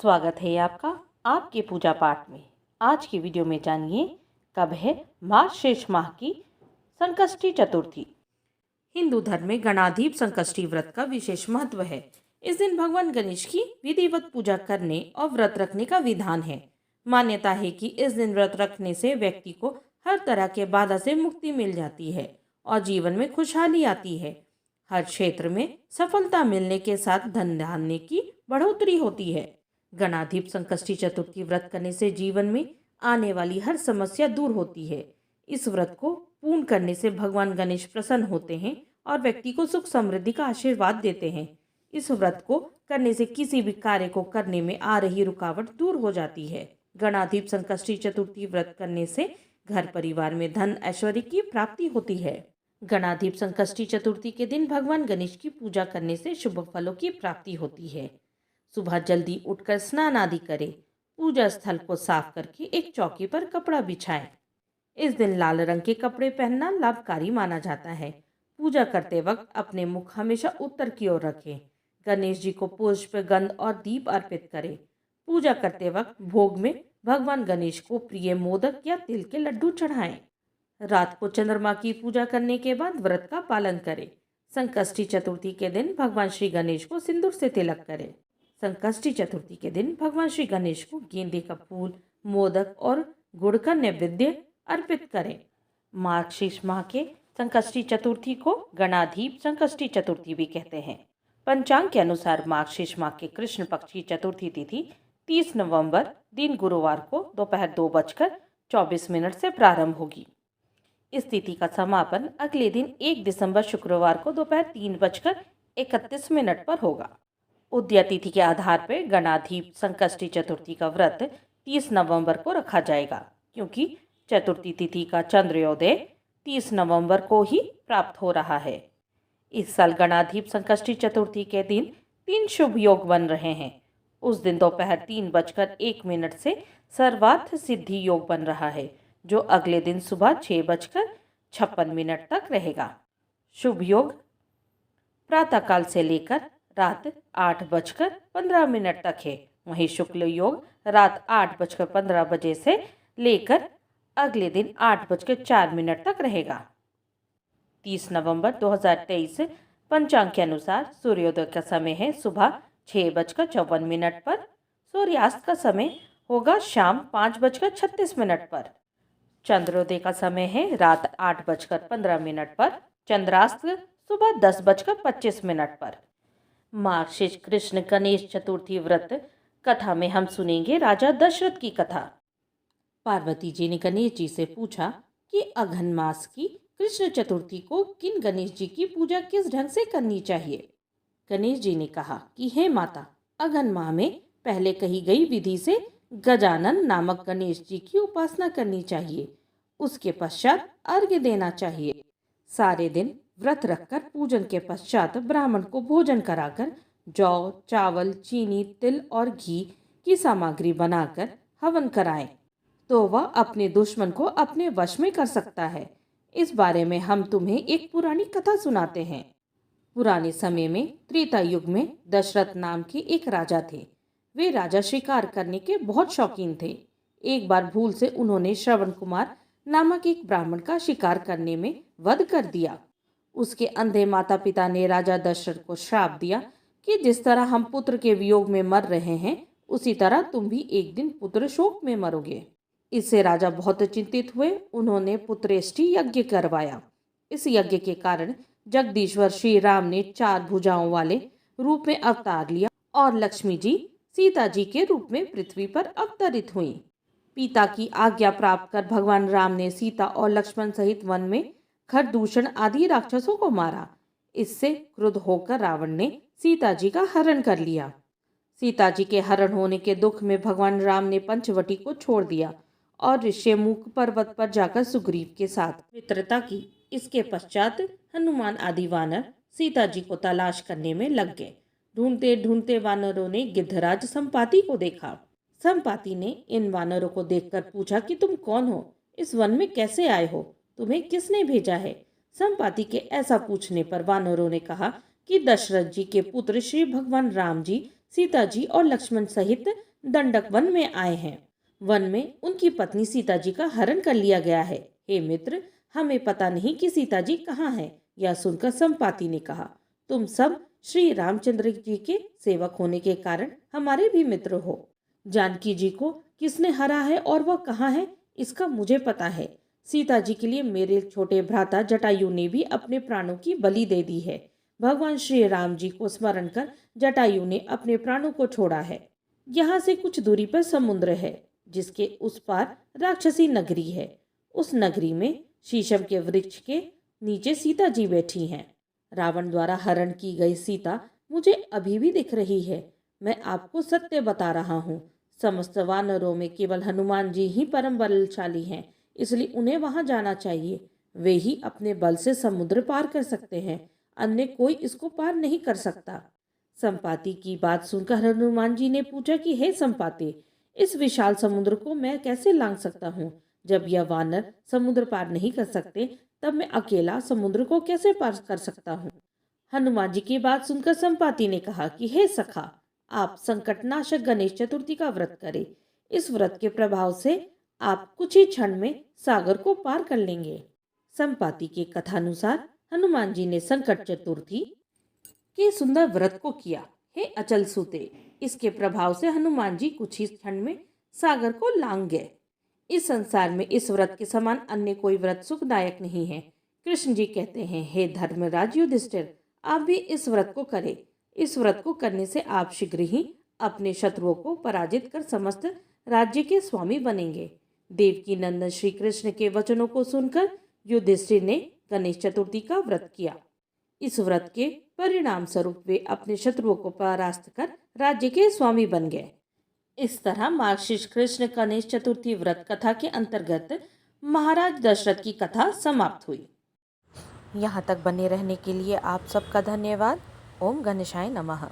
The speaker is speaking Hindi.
स्वागत है आपका आपके पूजा पाठ में। आज की वीडियो में जानिए कब है मार्गशीर्ष माह की संकष्टी चतुर्थी। हिंदू धर्म में गणाधीप संकष्टी व्रत का विशेष महत्व है। इस दिन भगवान गणेश की विधिवत पूजा करने और व्रत रखने का विधान है। मान्यता है कि इस दिन व्रत रखने से व्यक्ति को हर तरह के बाधा से मुक्ति मिल जाती है और जीवन में खुशहाली आती है। हर क्षेत्र में सफलता मिलने के साथ धन धान्य की बढ़ोतरी होती है। गणाधीप संकष्टी चतुर्थी व्रत करने से जीवन में आने वाली हर समस्या दूर होती है। इस व्रत को पूर्ण करने से भगवान गणेश प्रसन्न होते हैं और व्यक्ति को सुख समृद्धि का आशीर्वाद देते हैं। इस व्रत को करने से किसी भी कार्य को करने में आ रही रुकावट दूर हो जाती है। गणाधीप संकष्टी चतुर्थी व्रत करने से घर परिवार में धन ऐश्वर्य की प्राप्ति होती है। गणाधीप संकष्टी चतुर्थी के दिन भगवान गणेश की पूजा करने से शुभ फलों की प्राप्ति होती है। सुबह जल्दी उठकर स्नान आदि करें। पूजा स्थल को साफ करके एक चौकी पर कपड़ा बिछाएं। इस दिन लाल रंग के कपड़े पहनना लाभकारी माना जाता है। पूजा करते वक्त अपने मुख हमेशा उत्तर की ओर रखें। गणेश जी को पुष्प, गंध और दीप अर्पित करें। पूजा करते वक्त भोग में भगवान गणेश को प्रिय मोदक या तिल के लड्डू चढ़ाएं। रात को चंद्रमा की पूजा करने के बाद व्रत का पालन करें। संकष्टी चतुर्थी के दिन भगवान श्री गणेश को सिंदूर से तिलक करें। संकष्टी चतुर्थी के दिन भगवान श्री गणेश को गेंदे का फूल, मोदक और गुड़ का नैवेद्य अर्पित करें। मार्गशीर्ष माह के संकष्टी चतुर्थी को गणाधीप संकष्टी चतुर्थी भी कहते हैं। पंचांग के अनुसार मार्गशीर्ष माह के कृष्ण पक्ष की चतुर्थी तिथि 30 नवंबर दिन गुरुवार को दोपहर 2:24 से प्रारंभ होगी। इस तिथि का समापन अगले दिन 1 दिसंबर शुक्रवार को दोपहर 3:31 पर होगा। उदया तिथि के आधार पर गणाधीप संकष्टी चतुर्थी का व्रत 30 नवंबर को रखा जाएगा, क्योंकि चतुर्थी तिथि का चंद्रोदय 30 नवंबर को ही प्राप्त हो रहा है। इस साल गणाधीप संकष्टी चतुर्थी के दिन 3 शुभ योग बन रहे हैं। उस दिन दोपहर 3:01 से सर्वार्थ सिद्धि योग बन रहा है, जो अगले दिन सुबह 6:56 तक रहेगा। शुभ योग प्रातःकाल से लेकर रात 8:15 तक है। वहीं शुक्ल योग रात 8:15 से लेकर अगले दिन 8:04 तक रहेगा। 30 नवंबर 2023 पंचांग के अनुसार सूर्योदय का समय है सुबह 6:54 पर। सूर्यास्त का समय होगा शाम 5:36 पर। चंद्रोदय का समय है रात 8:15 पर। चंद्रास्त सुबह 10:25 पर। मार्गशीर्ष कृष्ण गणेश चतुर्थी व्रत कथा में हम सुनेंगे राजा दशरथ की कथा। पार्वती जी ने गणेश जी से पूछा कि अघन मास की कृष्ण चतुर्थी को किन गणेश जी की पूजा किस ढंग से करनी चाहिए। गणेश जी ने कहा कि हे माता, अघन माह में पहले कही गई विधि से गजानन नामक गणेश जी की उपासना करनी चाहिए। उसके पश्चात अर्घ्य देना चाहिए। सारे दिन व्रत रखकर पूजन के पश्चात ब्राह्मण को भोजन कराकर जौ, चावल, चीनी, तिल और घी की सामग्री बनाकर हवन कराएं, तो वह अपने दुश्मन को अपने वश में कर सकता है। इस बारे में हम तुम्हें एक पुरानी कथा सुनाते हैं। पुराने समय में त्रेता युग में दशरथ नाम के एक राजा थे। वे राजा शिकार करने के बहुत शौकीन थे। एक बार भूल से उन्होंने श्रवण कुमार नामक एक ब्राह्मण का शिकार करने में वध कर दिया। उसके अंधे माता पिता ने राजा दशरथ को श्राप दिया कि जिस तरह हम पुत्र के वियोग में मर रहे हैं, उसी तरह तुम भी एक दिन पुत्र शोक में मरोगे। इससे राजा बहुत चिंतित हुए। उन्होंने पुत्रेष्टि यज्ञ करवाया। इस यज्ञ के कारण जगदीश्वर श्री राम ने 4 भुजाओं वाले रूप में अवतार लिया और लक्ष्मी जी सीता जी के रूप में पृथ्वी पर अवतरित हुई। पिता की आज्ञा प्राप्त कर भगवान राम ने सीता और लक्ष्मण सहित वन में खरदूषण आदि राक्षसों को मारा। इससे क्रुद्ध होकर रावण ने सीता जी का हरण कर लिया। सीता जी के हरण होने के दुख में भगवान राम ने पंचवटी को छोड़ दिया और ऋष्यमुख पर्वत पर जाकर सुग्रीव के साथ मित्रता की। इसके पश्चात हनुमान आदि वानर सीता जी को तलाश करने में लग गए। ढूंढते ढूंढते वानरों ने गिद्धराज संपाति को देखा। संपाति ने इन वानरों को देखकर पूछा कि तुम कौन हो, इस वन में कैसे आए हो, तुम्हें किसने भेजा है। संपाति के ऐसा पूछने पर वानरों ने कहा कि दशरथ जी के पुत्र श्री भगवान राम जी सीता जी और लक्ष्मण सहित दंडक वन में आए हैं। वन में उनकी पत्नी सीता जी का हरण कर लिया गया है। हे मित्र, हमें पता नहीं कि सीता जी कहाँ हैं। यह सुनकर संपाति ने कहा, तुम सब श्री रामचंद्र जी के सेवक होने के कारण हमारे भी मित्र हो। जानकी जी को किसने हरा है और वह कहाँ है, इसका मुझे पता है। सीता जी के लिए मेरे छोटे भ्राता जटायु ने भी अपने प्राणों की बलि दे दी है। भगवान श्री राम जी को स्मरण कर जटायु ने अपने प्राणों को छोड़ा है। यहाँ से कुछ दूरी पर समुद्र है, जिसके उस पार राक्षसी नगरी है। उस नगरी में शीशम के वृक्ष के नीचे सीता जी बैठी हैं। रावण द्वारा हरण की गई सीता मुझे अभी भी दिख रही है। मैं आपको सत्य बता रहा हूँ। समस्त वानरों में केवल हनुमान जी ही परम बलशाली हैं, इसलिए उन्हें वहां जाना चाहिए। वे ही अपने बल से समुद्र पार कर सकते हैं, अन्य कोई इसको पार नहीं कर सकता। संपाति की बात सुनकर हनुमान जी ने पूछा कि हे संपाति, इस विशाल समुद्र को मैं कैसे लांघ सकता हूँ? जब यह वानर समुद्र पार नहीं कर सकते, तब मैं अकेला समुद्र को कैसे पार कर सकता हूँ? हनुमान जी की बात सुनकर संपाति ने कहा कि हे सखा, आप संकटनाशक गणेश चतुर्थी का व्रत करें। इस व्रत के प्रभाव से आप कुछ ही क्षण में सागर को पार कर लेंगे। संपाति के कथानुसार हनुमान जी ने संकट चतुर्थी के सुंदर व्रत को किया। हे अचल सुते, इसके प्रभाव से हनुमान जी कुछ ही क्षण में सागर को लांघ गए। इस संसार में इस व्रत के समान अन्य कोई व्रत सुखदायक नहीं है। कृष्ण जी कहते हैं, हे धर्मराज युधिष्ठिर, आप भी इस व्रत को करें। इस व्रत को करने से आप शीघ्र ही अपने शत्रुओं को पराजित कर समस्त राज्य के स्वामी बनेंगे। देवकी नंदन श्री कृष्ण के वचनों को सुनकर युधिष्ठिर ने गणेश चतुर्थी का व्रत किया। इस व्रत के परिणाम स्वरूप वे अपने शत्रुओं को परास्त कर राज्य के स्वामी बन गए। इस तरह मार्गशीर्ष कृष्ण गणेश चतुर्थी व्रत कथा के अंतर्गत महाराज दशरथ की कथा समाप्त हुई। यहाँ तक बने रहने के लिए आप सबका धन्यवाद। ओम गणेशाय नमः।